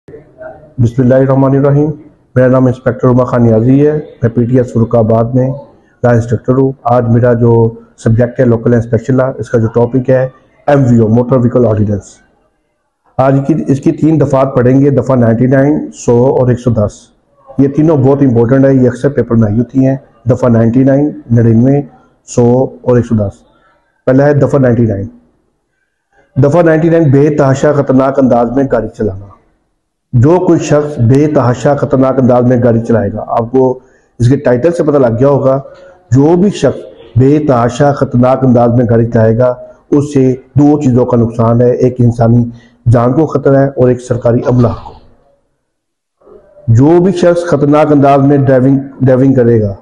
बिस्मिल्लाहिर्रहमानिर्रहीम। मेरा नाम इंस्पेक्टर उमा खान नियाजी है। मैं पीटीएस फर्रुखाबाद में का इंस्ट्रक्टर हूँ। आज मेरा जो सब्जेक्ट है लोकल इंस्पेक्शन लॉ, इसका जो टॉपिक है एमवीओ मोटर व्हीकल ऑर्डिनेंस। आज की इसकी 3 दफ़ात पढ़ेंगे, दफ़ा 99, 100 और 110। ये तीनों बहुत इंपॉर्टेंट है, ये अक्सर पेपर में आई होती हैं। दफ़ा 99, 99, 100 और 110। पहला है दफ़ा 99। दफ़ा 99 बेतहाशा खतरनाक अंदाज में गाड़ी चलाना। जो कोई शख्स बेतहाशा खतरनाक अंदाज में गाड़ी चलाएगा, आपको इसके टाइटल से पता लग गया होगा, जो भी शख्स बेतहाशा खतरनाक अंदाज में गाड़ी चलाएगा उससे 2 चीज़ों का नुकसान है। एक इंसानी जान को खतरा है और एक सरकारी अमला को। जो भी शख्स खतरनाक अंदाज में ड्राइविंग करेगा,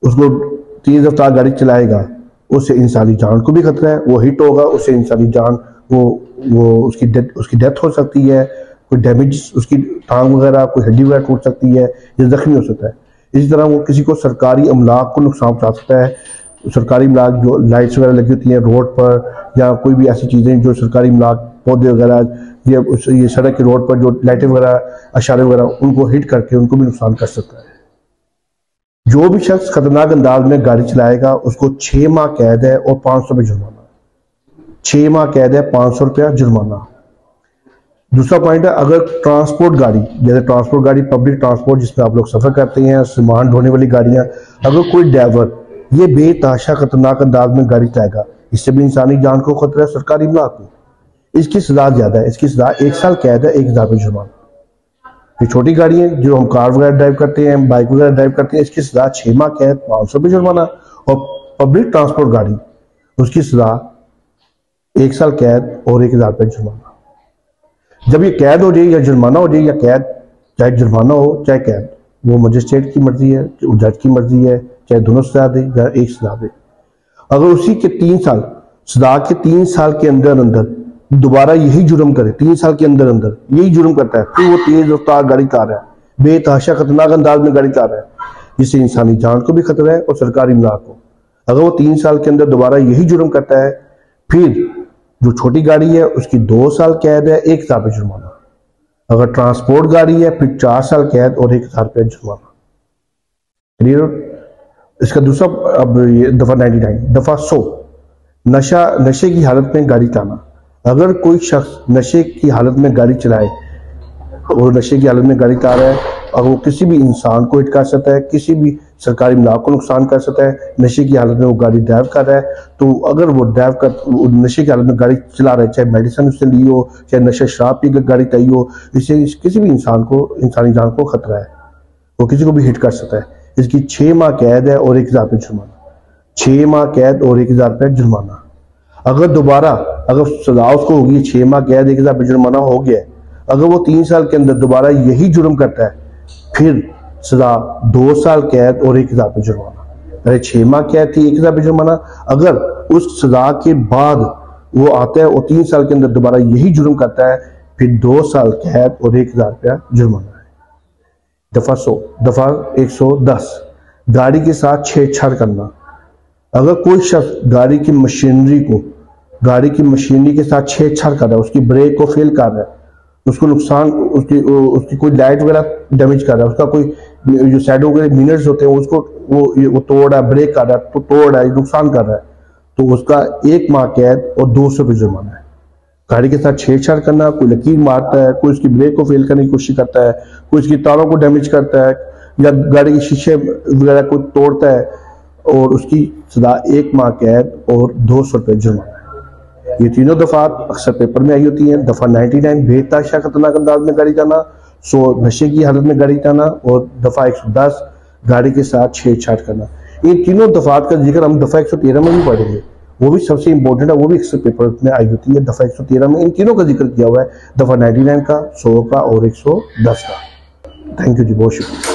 उसको तेज रफ्तार गाड़ी चलाएगा, उससे इंसानी जान को भी खतरा है। वो हिट होगा, उससे इंसानी जान वो उसकी डेथ हो सकती है, कोई डैमेज, उसकी टांग वगैरह, कोई हड्डी वगैरह टूट सकती है, या जख्मी हो सकता है। इसी तरह वो किसी को सरकारी अमलाक को नुकसान पहुंचा सकता है। सरकारी अमलाक जो लाइट्स वगैरह लगी होती हैं रोड पर, या कोई भी ऐसी चीज़ें जो सरकारी अमलाक, पौधे वगैरह, ये सड़क की रोड पर जो लाइटें वगैरह, अशारे वगैरह, उनको हिट करके उनको भी नुकसान कर सकता है। जो भी शख्स खतरनाक अंदाज में गाड़ी चलाएगा उसको 6 माह कैद है और 500 रुपये जुर्माना। 6 माह कैद है, 500 रुपया जुर्माना। दूसरा पॉइंट है, अगर ट्रांसपोर्ट गाड़ी, जैसे ट्रांसपोर्ट गाड़ी, पब्लिक ट्रांसपोर्ट जिसमें आप लोग सफर करते हैं, सामान ढोने वाली गाड़ियां, अगर कोई ड्राइवर ये बेतहाशा खतरनाक अंदाज में गाड़ी चलाएगा, इससे भी इंसानी जान को खतरा है, सरकारी इमलाक को। इसकी सजा ज्यादा है, इसकी सजा 1 साल कैद है, 1000 रुपये जुर्माना। ये छोटी गाड़ी है, जो हम कार वगैरह ड्राइव करते हैं, बाइक वगैरह ड्राइव करते हैं, इसकी सजा 6 माह कैद, 500 रुपये जुर्माना। और पब्लिक ट्रांसपोर्ट गाड़ी, उसकी सजा 1 साल कैद और 1000 रुपये जुर्माना। जब ये कैद हो जाए या जुर्माना हो जाए, या कैद, चाहे जुर्माना हो चाहे कैद, वो मजिस्ट्रेट की मर्जी है, जज की मर्जी है, चाहे दोनों सजा दे या एक सजा दे। अगर उसी के 3 साल, सजा के 3 साल के अंदर दोबारा यही जुर्म करे, 3 साल के अंदर यही जुर्म करता है, फिर वो तेज रफ्तार गाड़ी चला रहा है, बेतहाशा खतरनाक अंदाज में गाड़ी चला रहा है, जिससे इंसानी जान को भी खतरा है और सरकारी इमलाक को। अगर वो 3 साल के अंदर दोबारा यही जुर्म करता है, फिर जो छोटी गाड़ी है उसकी 2 साल कैद है, 1000 रुपये जुर्माना। अगर ट्रांसपोर्ट गाड़ी है फिर 4 साल कैद और 1000 रुपये जुर्माना। क्लियर? इसका दूसरा, अब ये दफा 99। दफा 100, नशे की हालत में गाड़ी चलाना। अगर कोई शख्स नशे की हालत में गाड़ी चलाए, और नशे की हालत में गाड़ी चला रहा है, और वो किसी भी इंसान को हिट कर सकता है, किसी भी सरकारी इमलाक को नुकसान कर सकता है, नशे की हालत में वो गाड़ी ड्राइव कर रहा है, तो अगर वो नशे की हालत में गाड़ी चला रहा है, चाहे मेडिसिन उससे ली हो, चाहे नशे शराब पी कर गाड़ी चलाई हो, इससे किसी भी इंसान को इंसानी जान को खतरा है, वो किसी को भी हिट कर सकता है। इसकी 6 माह कैद है और 1000 रुपये जुर्माना। 6 माह कैद और 1000 रुपये जुर्माना। अगर दोबारा, अगर सजा उसको होगी 6 माह कैद, 1000 रुपये जुर्माना हो गया, अगर वो 3 साल के अंदर दोबारा यही जुर्म करता है, फिर सजा 2 साल कैद और 1000 रुपये जुर्माना। पहले 6 माह कैद थी, 1000 रुपये जुर्माना। अगर उस सजा के बाद वो आता है और 3 साल के अंदर दोबारा यही जुर्म करता है, फिर 2 साल कैद और 1000 रुपया जुर्माना है। दफा 100। दफा 110, गाड़ी के साथ छेड़छाड़ करना। अगर कोई शख्स गाड़ी की मशीनरी के साथ छेड़छाड़ कर रहा है, उसकी ब्रेक को फेल कर रहा है, उसको नुकसान, उसकी कोई लाइट वगैरह डैमेज कर रहा है, उसका कोई जो साइडों के मिनर्स होते हैं उसको वो तोड़ रहा है, ब्रेक कर रहा है, तो तोड़ रहा है, नुकसान कर रहा है, तो उसका 1 माह कैद और 200 रुपये जुर्माना है। गाड़ी के साथ छेड़छाड़ करना, कोई लकीर मारता है, कोई उसकी ब्रेक को फेल करने की कोशिश करता है, कोई उसकी तारों को डैमेज करता है, या गाड़ी के शीशे वगैरह को तोड़ता है, और उसकी सजा 1 माह कैद और 200 रुपये जुर्माना है। ये तीनों दफात अक्सर पेपर में आई होती हैं। दफा 99 बेतहाशा खतरनाक अंदाज में गाड़ी चलाना, 100 नशे की हालत में गाड़ी चलाना, और दफा 110 गाड़ी के साथ छेड़छाड़ करना। इन तीनों दफात का जिक्र हम दफा 113 में भी पढ़ेंगे, वो भी सबसे इंपॉर्टेंट है, वो भी अक्सर पेपर में आई होती है। दफा 113 में इन तीनों का जिक्र किया हुआ है, दफा 99 का, 100 का और 110 का। थैंक यू जी, बहुत शुक्रिया।